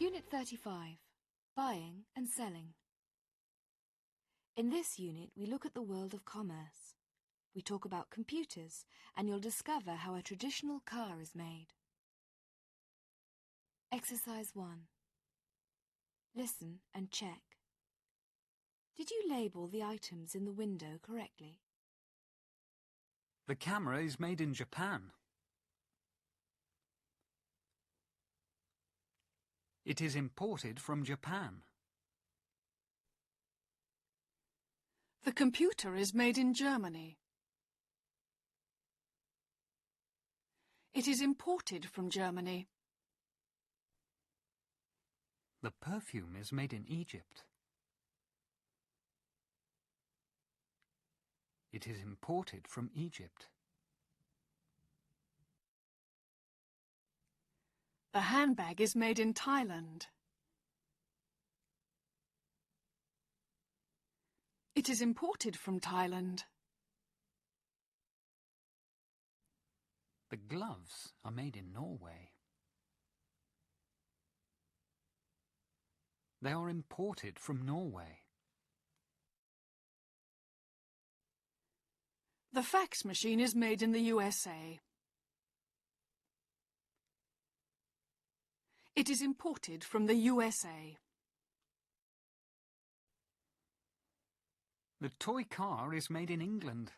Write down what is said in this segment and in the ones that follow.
Unit 35, Buying and Selling. In this unit, we look at the world of commerce. We talk about computers, and you'll discover how a traditional car is made. Exercise 1. Listen and check. Did you label the items in the window correctly? The camera is made in Japan. It is imported from Japan. The computer is made in Germany. It is imported from Germany. The perfume is made in Egypt. It is imported from Egypt. The handbag is made in Thailand. It is imported from Thailand. The gloves are made in Norway. They are imported from Norway. The fax machine is made in the USA. It is imported from the USA. The toy car is made in England.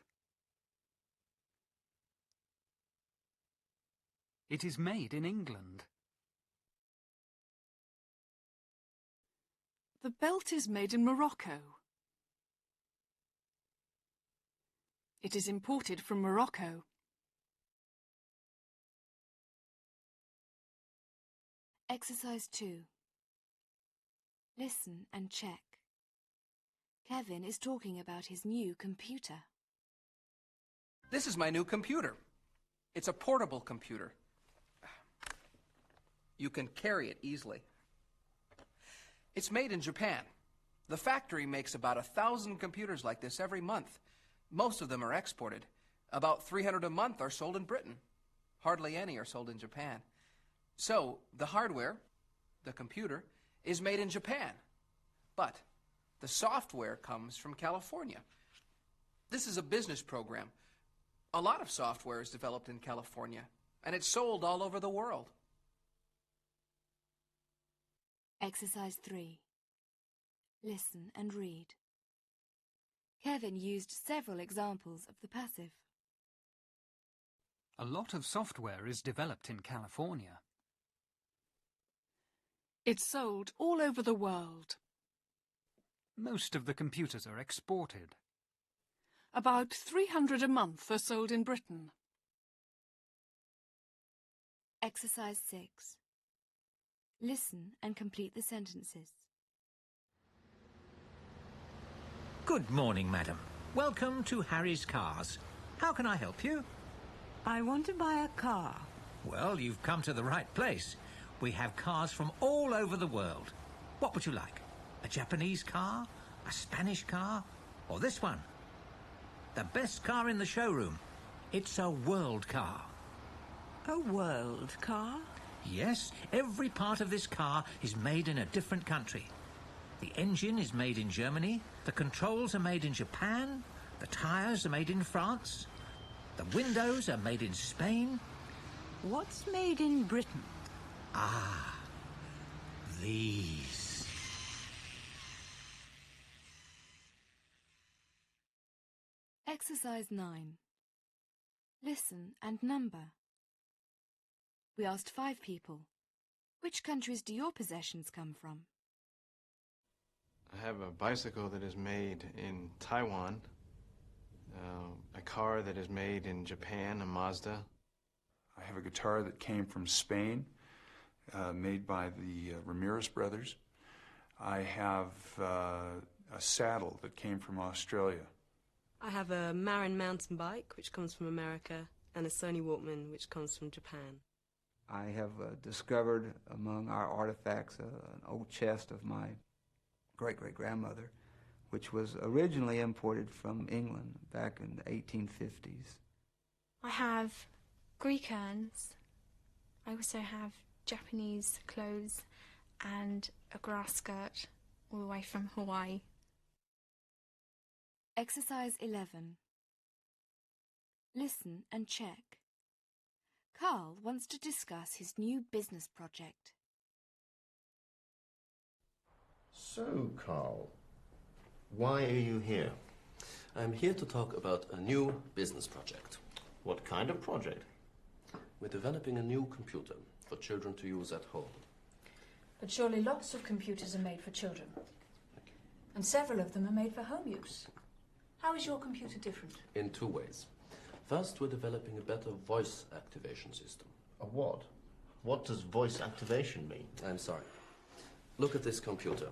It is made in England. The belt is made in Morocco. It is imported from Morocco. Exercise 2. Listen and check. Kevin is talking about his new computer. This is my new computer. It's a portable computer. You can carry it easily. It's made in Japan. The factory makes about 1,000 computers like this every month. Most of them are exported. About 300 a month are sold in Britain. Hardly any are sold in Japan. So, the hardware, the computer, is made in Japan. But the software comes from California. This is a business program. A lot of software is developed in California, and it's sold all over the world. Exercise 3. Listen and read. Kevin used several examples of the passive. A lot of software is developed in California. It's sold all over the world. Most of the computers are exported. About 300 a month are sold in Britain. Exercise 6. Listen and complete the sentences. Good morning, madam. Welcome to Harry's Cars. How can I help you? I want to buy a car. Well, you've come to the right place. We have cars from all over the world. What would you like? A Japanese car? A Spanish car? Or this one? The best car in the showroom. It's a world car. A world car? Yes, every part of this car is made in a different country. The engine is made in Germany, the controls are made in Japan, the tyres are made in France, the windows are made in Spain. What's made in Britain? Ah, these. Exercise 9. Listen and number. We asked 5 people. Which countries do your possessions come from? I have a bicycle that is made in Taiwan, a car that is made in Japan, a Mazda. I have a guitar that came from Spain, made by the Ramirez brothers. I have a saddle that came from Australia. I have a Marin mountain bike, which comes from America, and a Sony Walkman, which comes from Japan. I have discovered among our artifacts an old chest of my great-great-grandmother, which was originally imported from England back in the 1850s. I have Greek urns. I also have Japanese clothes and a grass skirt all the way from Hawaii. Exercise 11. Listen and check. Carl wants to discuss his new business project. So, Carl, why are you here? I'm here to talk about a new business project. What kind of project? We're developing a new computer for children to use at home. But surely lots of computers are made for children. And several of them are made for home use. How is your computer different? In two ways. First, we're developing a better voice activation system. A what? What does voice activation mean? I'm sorry. Look at this computer.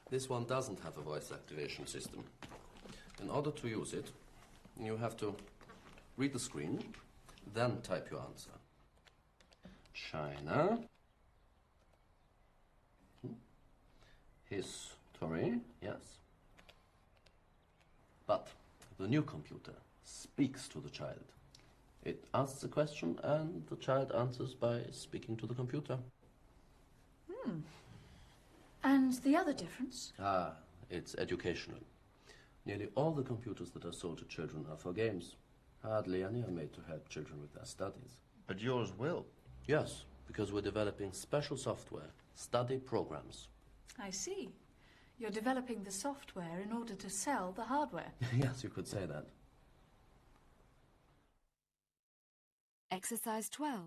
This one doesn't have a voice activation system. In order to use it, you have to read the screen, then type your answer. China. History, yes. But the new computer speaks to the child. It asks a question and the child answers by speaking to the computer. And the other difference? It's educational. Nearly all the computers that are sold to children are for games. Hardly any are made to help children with their studies. But yours will. Yes, because we're developing special software, study programs. I see. You're developing the software in order to sell the hardware. Yes, you could say that. Exercise 12.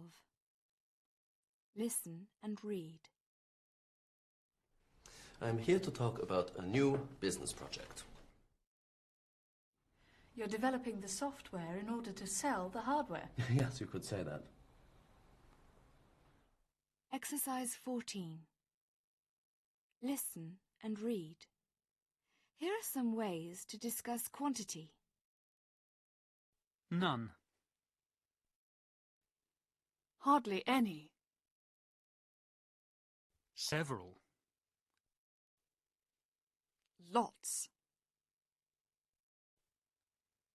Listen and read. I'm here to talk about a new business project. You're developing the software in order to sell the hardware. Yes, you could say that. Exercise 14. Listen and read. Here are some ways to discuss quantity. None. Hardly any. Several. Lots.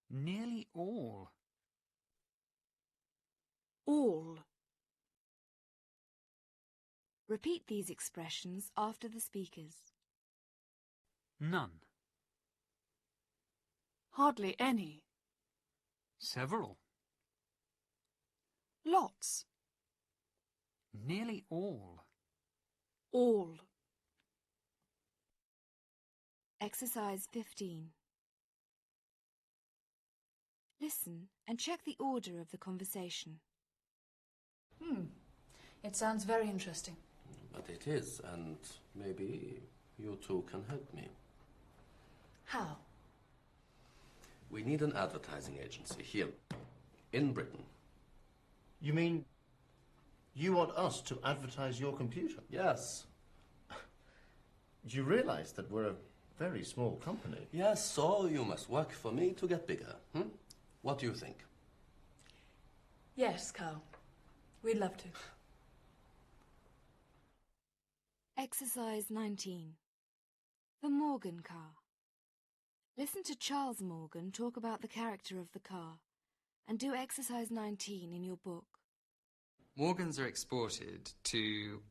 Nearly all. All. Repeat these expressions after the speakers. None. Hardly any. Several. Lots. Nearly all. All. Exercise 15. Listen and check the order of the conversation. It sounds very interesting. But it is, and maybe you two can help me. How? We need an advertising agency here, in Britain. You mean you want us to advertise your computer? Yes. Do you realize that we're a very small company? Yes, so you must work for me to get bigger. What do you think? Yes, Carl. We'd love to. Exercise 19. The Morgan car. Listen to Charles Morgan talk about the character of the car and do exercise 19 in your book. Morgans are exported to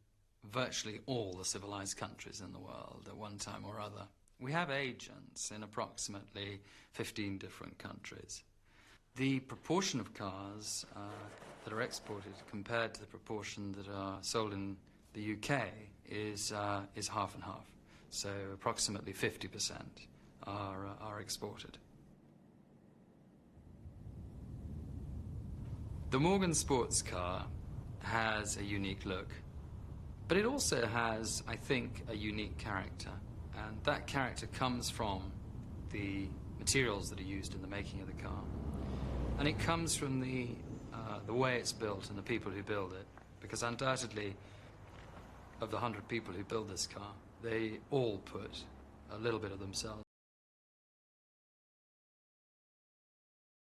virtually all the civilized countries in the world at one time or other. We have agents in approximately 15 different countries. The proportion of cars that are exported compared to the proportion that are sold in the UK is half and half. So approximately 50% are exported. The Morgan sports car has a unique look, but it also has, I think, a unique character. And that character comes from the materials that are used in the making of the car. And it comes from the way it's built and the people who build it. Because undoubtedly, of the 100 people who build this car, they all put a little bit of themselves